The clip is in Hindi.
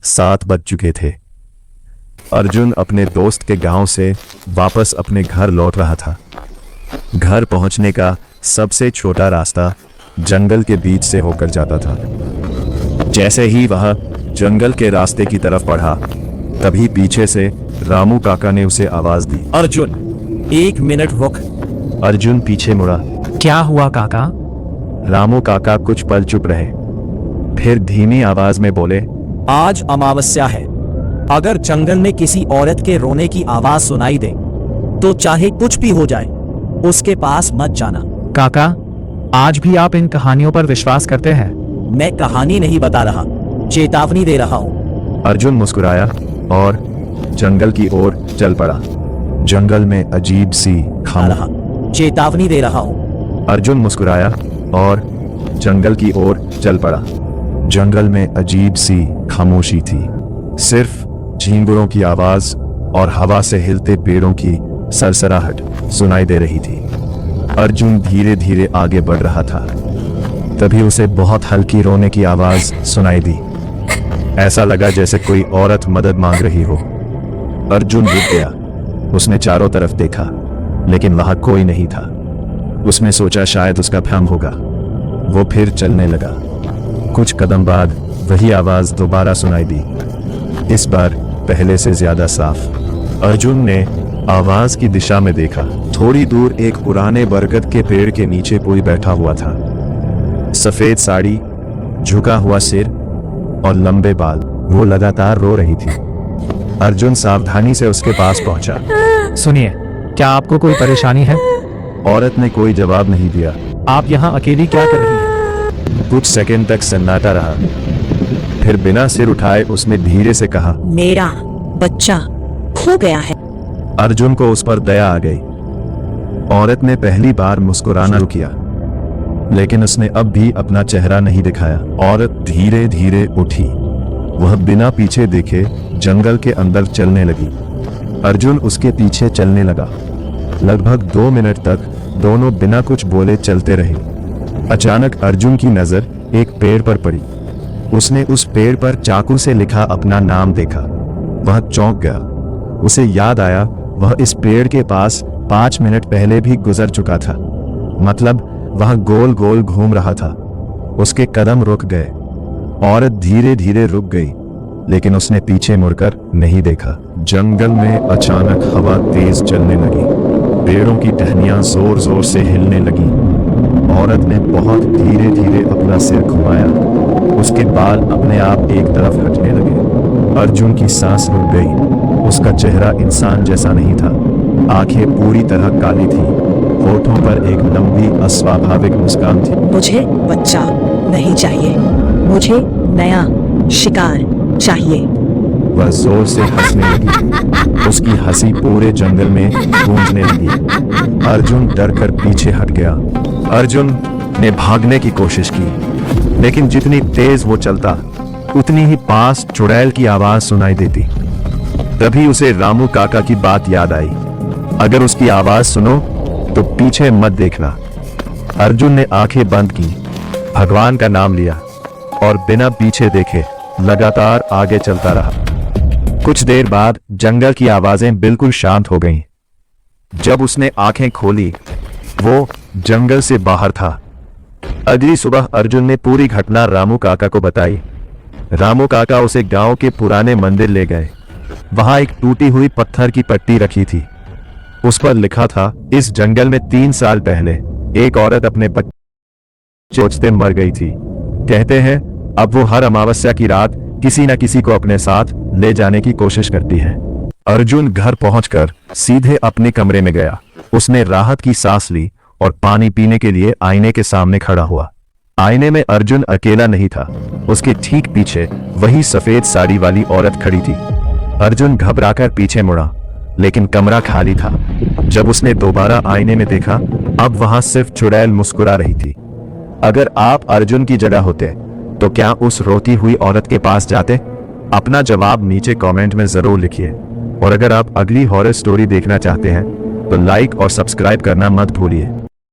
7 बज चुके थे। अर्जुन अपने दोस्त के गांव से वापस अपने घर लौट रहा था। घर पहुंचने का सबसे छोटा रास्ता जंगल के बीच से होकर जाता था। जैसे ही वह जंगल के रास्ते की तरफ बढ़ा, तभी पीछे से रामू काका ने उसे आवाज दी। अर्जुन, 1 मिनट रुक। अर्जुन पीछे मुड़ा। क्या हुआ काका? रामू काका कुछ पल चुप रहे, फिर धीमी आवाज में बोले, आज अमावस्या है। अगर जंगल में किसी औरत के रोने की आवाज सुनाई दे तो चाहे कुछ भी हो जाए, उसके पास मत जाना। काका, आज भी आप इन कहानियों पर विश्वास करते हैं? मैं कहानी नहीं बता रहा, चेतावनी दे रहा हूँ। अर्जुन मुस्कुराया और जंगल की ओर चल पड़ा। जंगल में अजीब सी खामोशी। चेतावनी दे रहा हूँ। अर्जुन मुस्कुराया और जंगल की ओर चल पड़ा। जंगल में अजीब सी खामोशी थी। सिर्फ झींगुरों की आवाज और हवा से हिलते पेड़ों की सरसराहट सुनाई दे रही थी। अर्जुन धीरे धीरे आगे बढ़ रहा था। तभी उसे बहुत हल्की रोने की आवाज सुनाई दी। ऐसा लगा जैसे कोई औरत मदद मांग रही हो। अर्जुन रुक गया। उसने चारों तरफ देखा, लेकिन वहां कोई नहीं था। उसने सोचा शायद उसका भ्रम होगा। वो फिर चलने लगा। कुछ कदम बाद वही आवाज दोबारा सुनाई दी, इस बार पहले से ज्यादा साफ। अर्जुन ने आवाज की दिशा में देखा। थोड़ी दूर एक पुराने बरगद के पेड़ के नीचे कोई बैठा हुआ था। सफेद साड़ी, झुका हुआ सिर और लंबे बाल। वो लगातार रो रही थी। अर्जुन सावधानी से उसके पास पहुंचा। सुनिए, क्या आपको कोई परेशानी है? औरत ने कोई जवाब नहीं दिया। आप यहाँ अकेली क्या कर रही हैं? कुछ सेकंड तक सन्नाटा रहा, फिर बिना सिर उठाए उसने धीरे से कहा, मेरा बच्चा खो गया है। अर्जुन को उस पर दया आ गई। औरत ने पहली बार मुस्कुराना शुरू किया, लेकिन उसने अब भी अपना चेहरा नहीं दिखाया। औरत धीरे धीरे उठी। वह बिना पीछे देखे जंगल के अंदर चलने लगी। अर्जुन उसके पीछे चलने लगा। लगभग 2 मिनट तक दोनों बिना कुछ बोले चलते रहे। अचानक अर्जुन की नजर एक पेड़ पर पड़ी। उसने उस पेड़ पर चाकू से लिखा अपना नाम देखा। वह चौंक गया। उसे याद आया वह इस पेड़ के पास 5 मिनट पहले भी गुजर चुका था। मतलब वह गोल गोल घूम रहा था। उसके कदम रुक गए। औरत धीरे धीरे रुक गई, लेकिन उसने पीछे मुड़कर नहीं देखा। जंगल में अचानक हवा तेज चलने लगी। पेड़ों की टहनियां जोर जोर से हिलने लगी। औरत ने बहुत धीरे धीरे अपना सिर घुमाया। उसके बाल अपने आप एक तरफ हटने लगे। अर्जुन की सांस रुक गई। उसका चेहरा इंसान जैसा नहीं था। आंखें पूरी तरह काली थी। होठों पर एक लंबी अस्वाभाविक मुस्कान थी। मुझे बच्चा नहीं चाहिए, मुझे नया शिकार चाहिए। वह जोर से हंसने लगी। उसकी हंसी पूरे जंगल में गूंजने लगी। अर्जुन डरकर पीछे हट गया। अर्जुन ने भागने की कोशिश की, लेकिन जितनी तेज वो चलता, उतनी ही पास चुड़ैल की आवाज सुनाई देती। तभी उसे रामू काका की बात याद आई। अगर उसकी आवाज सुनो तो पीछे मत देखना। अर्जुन ने आंखें बंद की, भगवान का नाम लिया और बिना पीछे देखे लगातार आगे चलता रहा। कुछ देर बाद जंगल की आवाजें बिल्कुल शांत हो गईं। जब उसने आंखें खोली, वो जंगल से बाहर था। अगली सुबह अर्जुन ने पूरी घटना रामू काका को बताई। रामू काका उसे गांव के पुराने मंदिर ले गए। वहां एक टूटी हुई पत्थर की पट्टी रखी थी। उस पर लिखा था, इस जंगल में 3 साल पहले एक औरत अपने बच्चे सोचते मर गई थी। कहते हैं अब वो हर अमावस्या की रात किसी न किसी को अपने साथ ले जाने की कोशिश करती है। अर्जुन घर पहुंचकर सीधे अपने कमरे में गया। उसने राहत की सांस ली और पानी पीने के लिए आईने के सामने खड़ा हुआ। आईने में अर्जुन अकेला नहीं था। उसके ठीक पीछे वही सफेद साड़ी वाली औरत खड़ी थी। अर्जुन घबराकर पीछे मुड़ा, लेकिन कमरा खाली था। जब उसने दोबारा आईने में देखा, अब वहां सिर्फ चुड़ैल मुस्कुरा रही थी। अगर आप अर्जुन की जगह होते तो क्या उस रोती हुई औरत के पास जाते? अपना जवाब नीचे कमेंट में जरूर लिखिए। और अगर आप अगली हॉरर स्टोरी देखना चाहते हैं तो लाइक और सब्सक्राइब करना मत भूलिए।